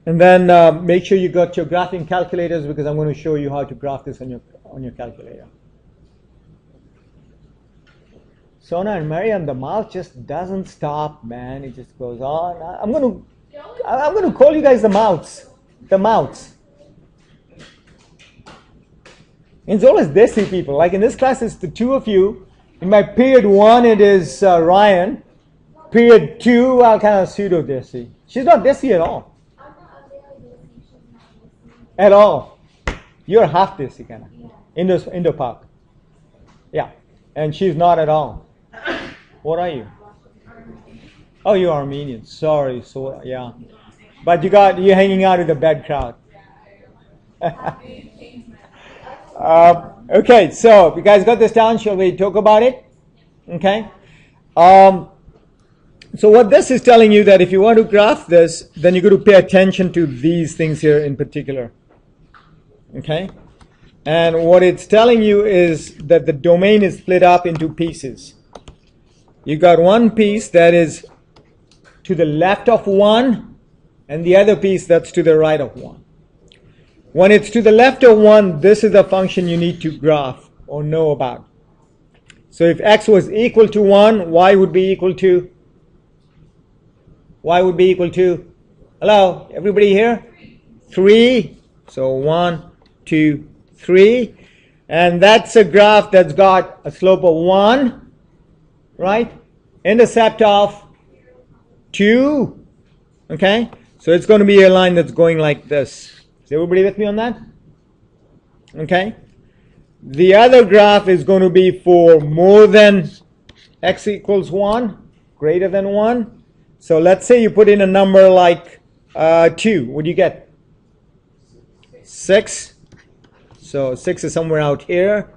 And then make sure you got your graphing calculators, because I'm going to show you how to graph this on your calculator. Sona and Mariam, the mouth just doesn't stop, man. It just goes on. I'm going to call you guys the mouths. The mouths. It's always desi people. Like in this class, it's the two of you. In my period 1, it is Ryan. Period 2, I'll kind of pseudo desi. She's not desi at all. At all. You're half desi kind of. Indo-Pak. Yeah. And she's not at all. What are you? Oh, you're Armenian. Sorry. So yeah. But you're hanging out with a bad crowd. Okay, so you guys got this down? Shall we talk about it? Okay. So what this is telling you, that if you want to graph this, then you got to pay attention to these things here in particular. Okay. And what it's telling you is that the domain is split up into pieces. You got one piece that is to the left of 1, and the other piece that's to the right of 1. When it's to the left of 1, this is the function you need to graph or know about. So if x was equal to 1, y would be equal to? Y would be equal to? Hello, everybody here? 3. So 1, 2, 3. And that's a graph that's got a slope of 1, right? Intercept of 2. Okay? So it's going to be a line that's going like this. Is everybody with me on that? Okay. The other graph is going to be for more than x equals 1, greater than 1. So let's say you put in a number like 2. What do you get? 6. So 6 is somewhere out here.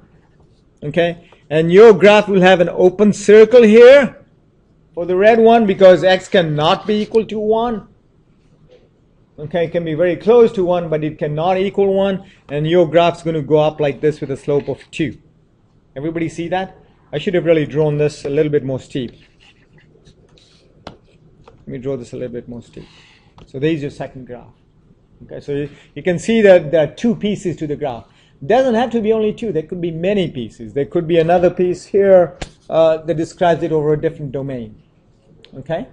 Okay. And your graph will have an open circle here for the red one, because x cannot be equal to 1. Okay, it can be very close to 1, but it cannot equal 1. And your graph's going to go up like this with a slope of 2. Everybody see that? I should have really drawn this a little bit more steep. Let me draw this a little bit more steep. So there's your second graph. Okay, so you can see that there are 2 pieces to the graph. Doesn't have to be only 2. There could be many pieces. There could be another piece here that describes it over a different domain. Okay?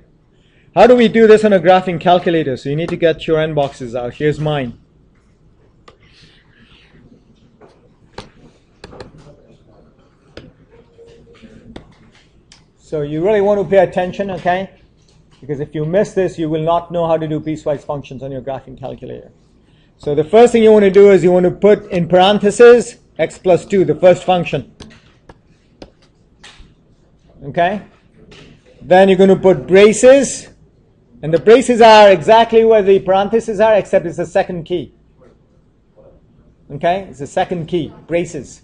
How do we do this on a graphing calculator? So you need to get your N boxes out. Here's mine. So you really want to pay attention, okay? Because if you miss this, you will not know how to do piecewise functions on your graphing calculator. So the first thing you want to do is you want to put in parentheses x plus 2, the first function. Okay? Then you're going to put braces. And the braces are exactly where the parentheses are, except it's the second key. Okay? It's the second key. Braces.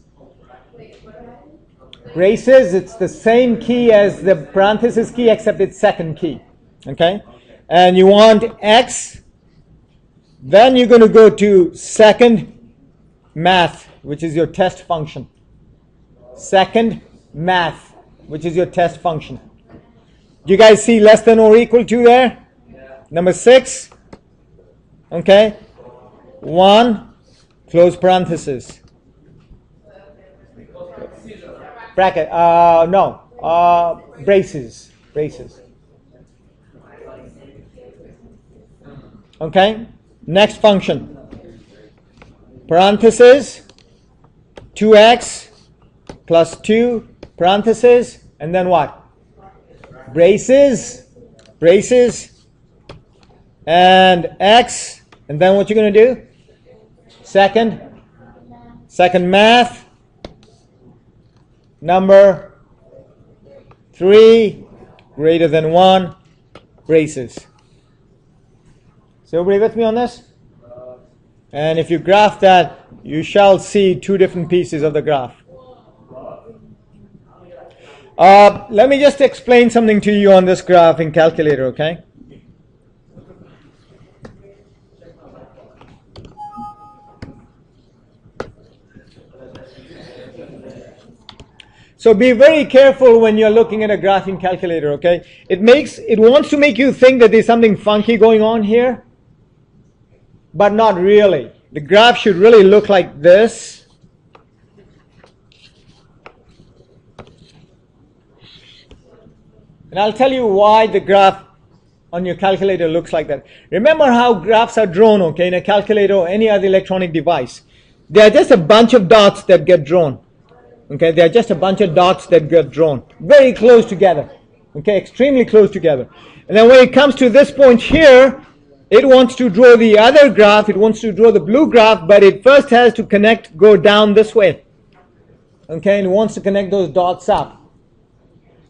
Braces, it's the same key as the parenthesis key, except it's second key. Okay? And you want x. Then you're going to go to second math, which is your test function. Second math, which is your test function. Do you guys see less than or equal to there? Number 6. Okay. 1, close parenthesis. Bracket. No. Braces. Braces. Okay. Next function. Parenthesis. 2x plus 2 parenthesis. And then what? Braces. Braces. And x. And then what you're going to do? Second math. Number 3 greater than 1. Braces. So everybody with me on this? And if you graph that, you shall see 2 different pieces of the graph. Let me just explain something to you on this graphing calculator, okay? So be very careful when you're looking at a graphing calculator, okay? It wants to make you think that there's something funky going on here. but not really. The graph should really look like this. And I'll tell you why the graph on your calculator looks like that. Remember how graphs are drawn, okay, in a calculator or any other electronic device. They are just a bunch of dots that get drawn. Okay, they are just a bunch of dots that get drawn. Very close together. Okay, extremely close together. And then when it comes to this point here, it wants to draw the other graph, it wants to draw the blue graph, but it first has to connect, go down this way. Okay, and it wants to connect those dots up.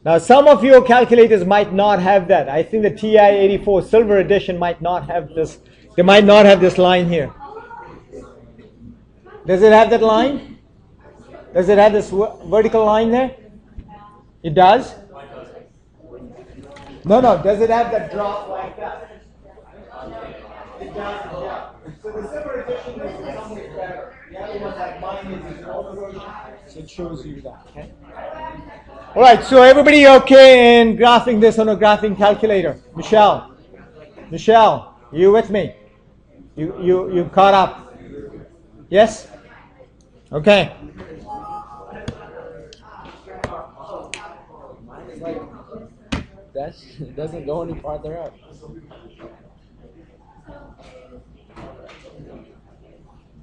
Now, some of your calculators might not have that. I think the TI-84 Silver Edition might not have this. They might not have this line here. Does it have that line? Does it have this vertical line there? It does? No, no. Does it have that drop like that? It does. So the Silver Edition is something better. The other one like mine is an older version. So it shows you that. Okay. All right, so everybody okay in graphing this on a graphing calculator? Michelle, you with me? You caught up? Yes? Okay. That doesn't go any farther up.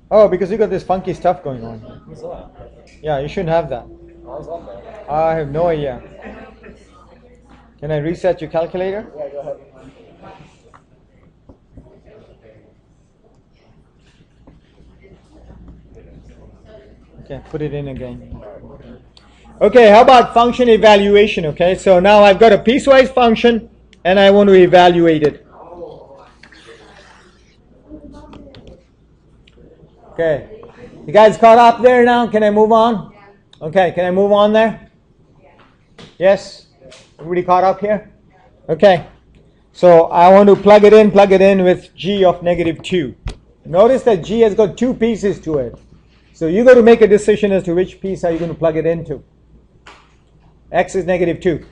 Oh, because you got this funky stuff going on. What's that? Yeah, you shouldn't have that. How's that there? I have no idea. Can I reset your calculator? Yeah, go ahead. Okay, put it in again. Okay, how about function evaluation? Okay, so now I've got a piecewise function and I want to evaluate it. Okay, you guys caught up there now? Can I move on? Okay, can I move on there? Yes? Everybody caught up here? Okay, so I want to plug it in with g of -2. Notice that g has got two pieces to it. So you got to make a decision as to which piece are you going to plug it into. X is -2.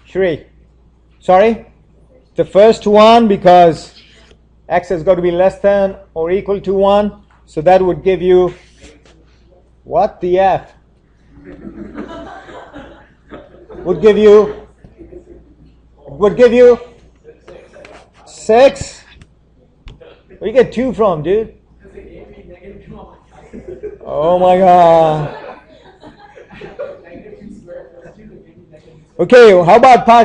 Shri. Sorry? The first one, because x has got to be less than or equal to 1. So that would give you, what the F? Would give you 6. Where do you get 2 from, dude? Oh my God. Okay, how about part